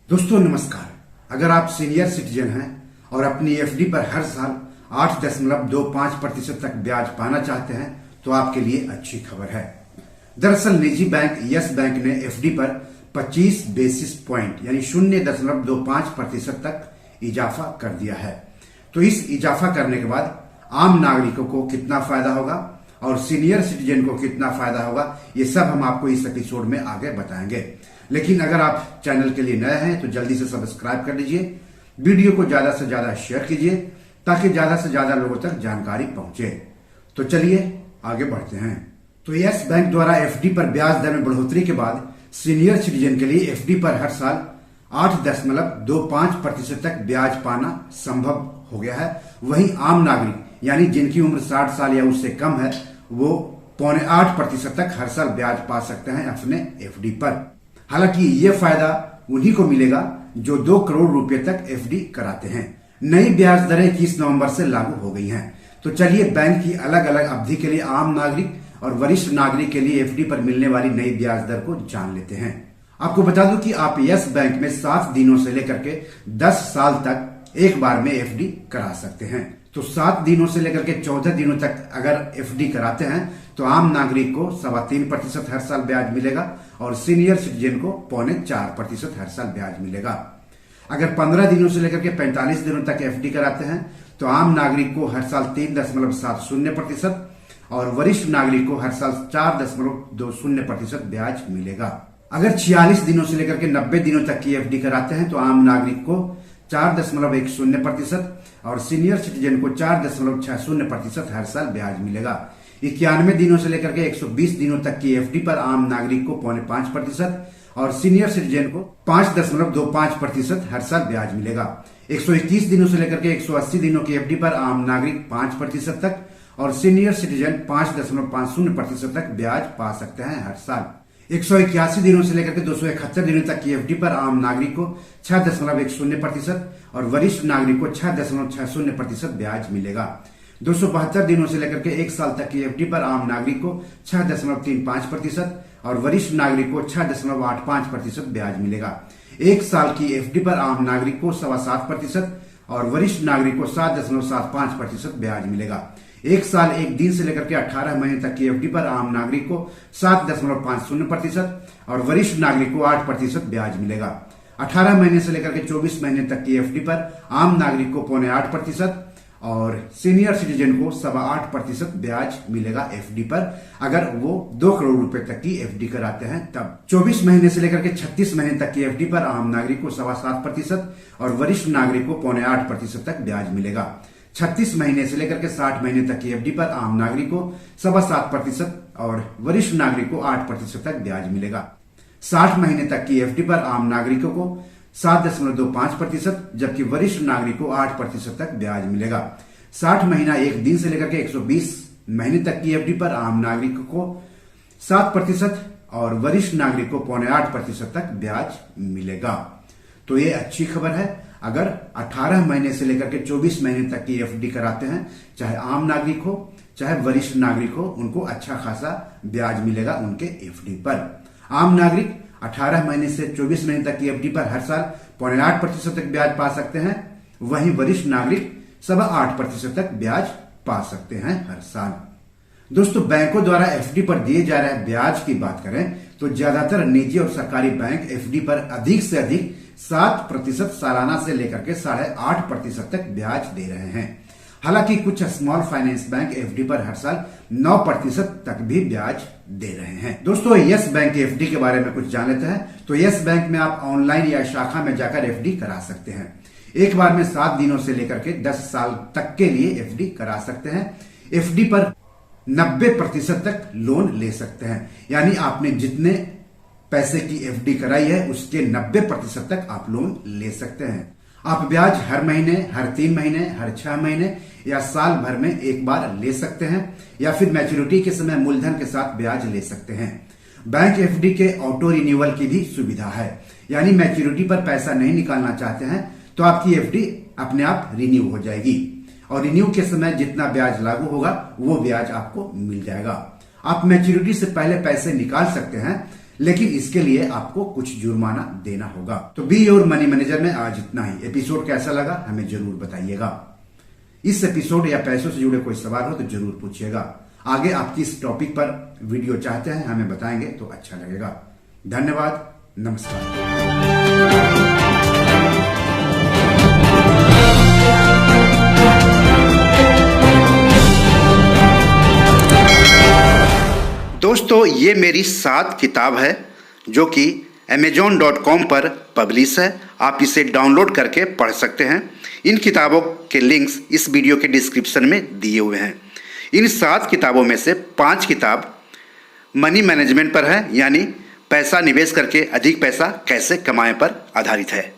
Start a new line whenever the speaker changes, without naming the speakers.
दोस्तों नमस्कार। अगर आप सीनियर सिटीजन हैं और अपनी एफडी पर हर साल 8.25% तक ब्याज पाना चाहते हैं तो आपके लिए अच्छी खबर है। दरअसल निजी बैंक यस बैंक ने एफडी पर 25 बेसिस पॉइंट यानी 0.25% तक इजाफा कर दिया है। तो इस इजाफा करने के बाद आम नागरिकों को कितना फायदा होगा और सीनियर सिटीजन को कितना फायदा होगा, ये सब हम आपको इस एपिसोड में आगे बताएंगे। लेकिन अगर आप चैनल के लिए नए हैं तो जल्दी से सब्सक्राइब कर लीजिए, वीडियो को ज्यादा से ज्यादा शेयर कीजिए ताकि ज्यादा से ज्यादा लोगों तक जानकारी पहुंचे। तो चलिए आगे बढ़ते हैं। तो यस बैंक द्वारा एफडी पर ब्याज दर में बढ़ोतरी के बाद सीनियर सिटीजन के लिए एफडी पर हर साल 8.25% तक ब्याज पाना संभव हो गया है। वहीं आम नागरिक यानी जिनकी उम्र 60 साल या उससे कम है वो 0.25% तक हर साल ब्याज पा सकते हैं अपने एफडी पर। हालांकि ये फायदा उन्हीं को मिलेगा जो 2 करोड़ रुपए तक एफडी कराते हैं। नई ब्याज दरें 21 नवंबर से लागू हो गई हैं। तो चलिए बैंक की अलग अलग अवधि के लिए आम नागरिक और वरिष्ठ नागरिक के लिए एफडी पर मिलने वाली नई ब्याज दर को जान लेते हैं। आपको बता दूं कि आप यस बैंक में 7 दिनों से लेकर के 10 साल तक एक बार में एफडी करा सकते हैं। तो 7 दिनों से लेकर के 14 दिनों तक अगर एफडी कराते हैं तो आम नागरिक को 3.25% हर साल ब्याज मिलेगा और सीनियर सिटीजन को 0.4% हर साल ब्याज मिलेगा। अगर 15 दिनों से लेकर के 45 दिनों तक एफडी कराते हैं तो आम नागरिक को हर साल 3.70% और वरिष्ठ नागरिक को हर साल 4.20% ब्याज मिलेगा। अगर 46 दिनों से लेकर के 90 दिनों तक की एफडी कराते हैं तो आम नागरिक को 4.10% और सीनियर सिटीजन को 4.60% हर साल ब्याज मिलेगा। 91 दिनों से लेकर के 120 दिनों तक की एफडी पर आम नागरिक को 0.5% और सीनियर सिटीजन को 5.25% हर साल ब्याज मिलेगा। 121 दिनों से लेकर के 180 दिनों की एफडी पर आम नागरिक 5% तक और सीनियर सिटीजन 5.50% तक ब्याज पा सकते हैं हर साल। 181 दिनों से लेकर के 271 दिनों तक की एफडी पर आम नागरिक को 6.10% और वरिष्ठ नागरिक को 6.60% ब्याज मिलेगा। 272 दिनों से लेकर के 1 साल तक की एफडी पर आम नागरिक को 6.35% और वरिष्ठ नागरिक को 6.85% ब्याज मिलेगा। 1 साल की एफडी पर आम नागरिक को 7.25% और वरिष्ठ नागरिक को 7.75% ब्याज मिलेगा। 1 साल 1 दिन से लेकर के 18 महीने तक की एफडी पर आम नागरिक को 7.50% और वरिष्ठ नागरिक को 8% ब्याज मिलेगा। 18 महीने से लेकर के 24 महीने तक की एफडी पर आम नागरिक को 0.8% और सीनियर सिटीजन को 8.25% ब्याज मिलेगा एफडी पर अगर वो 2 करोड़ रुपए तक की एफडी कराते हैं तब। 24 महीने से लेकर के 36 महीने तक की एफडी पर आम नागरिक को 7.25% और वरिष्ठ नागरिक को 0.8% तक ब्याज मिलेगा। 36 महीने से लेकर के 60 महीने तक की एफडी पर आम नागरिक को 7.25% और वरिष्ठ नागरिक को 8% तक ब्याज मिलेगा। 60 महीने तक की एफडी पर आम नागरिकों को 7.25% जबकि वरिष्ठ नागरिक को 8% तक ब्याज मिलेगा। 60 महीना 1 दिन से लेकर के 120 महीने तक की एफडी पर आम नागरिकों को 7% और वरिष्ठ नागरिक को 0.8% तक ब्याज मिलेगा। तो ये अच्छी खबर है। अगर 18 महीने से लेकर के 24 महीने तक की एफडी कराते हैं, चाहे आम नागरिक हो चाहे वरिष्ठ नागरिक हो, उनको अच्छा खासा ब्याज मिलेगा उनके एफडी पर। आम नागरिक 18 महीने से 24 महीने तक की एफडी पर हर साल 0.8% तक ब्याज पा सकते हैं। वहीं वरिष्ठ नागरिक 8% तक ब्याज पा सकते हैं हर साल। दोस्तों बैंकों द्वारा एफडी पर दिए जा रहे ब्याज की बात करें तो ज्यादातर निजी और सरकारी बैंक एफडी पर अधिक से अधिक 7% सालाना से लेकर के 8.5% तक ब्याज दे रहे हैं। हालांकि कुछ स्मॉल फाइनेंस बैंक एफडी पर हर साल 9% तक भी ब्याज दे रहे हैं। दोस्तों यस बैंक के एफडी के बारे में कुछ जान लेते हैं। तो यस बैंक में आप ऑनलाइन या शाखा में जाकर एफडी करा सकते हैं। एक बार में 7 दिनों से लेकर के 10 साल तक के लिए एफडी करा सकते हैं। एफडी पर 90% तक लोन ले सकते हैं, यानी आपने जितने पैसे की एफडी कराई है उसके 90% तक आप लोन ले सकते हैं। आप ब्याज हर महीने, हर 3 महीने, हर 6 महीने या साल भर में एक बार ले सकते हैं या फिर मैच्योरिटी के समय मूलधन के साथ ब्याज ले सकते हैं। बैंक एफडी के ऑटो रिन्यूअल की भी सुविधा है, यानी मैच्योरिटी पर पैसा नहीं निकालना चाहते हैं तो आपकी एफडी अपने आप रिन्यू हो जाएगी और रिन्यू के समय जितना ब्याज लागू होगा वो ब्याज आपको मिल जाएगा। आप मैच्योरिटी से पहले पैसे निकाल सकते हैं लेकिन इसके लिए आपको कुछ जुर्माना देना होगा। तो बी योर मनी मैनेजर में आज इतना ही। एपिसोड कैसा लगा हमें जरूर बताइएगा। इस एपिसोड या पैसों से जुड़े कोई सवाल हो तो जरूर पूछिएगा। आगे आप किस टॉपिक पर वीडियो चाहते हैं हमें बताएंगे तो अच्छा लगेगा। धन्यवाद, नमस्कार। दोस्तों, ये मेरी 7 किताब है जो कि amazon.com पर पब्लिश है। आप इसे डाउनलोड करके पढ़ सकते हैं। इन किताबों के लिंक्स इस वीडियो के डिस्क्रिप्शन में दिए हुए हैं। इन 7 किताबों में से 5 किताब मनी मैनेजमेंट पर है, यानी पैसा निवेश करके अधिक पैसा कैसे कमाएं पर आधारित है।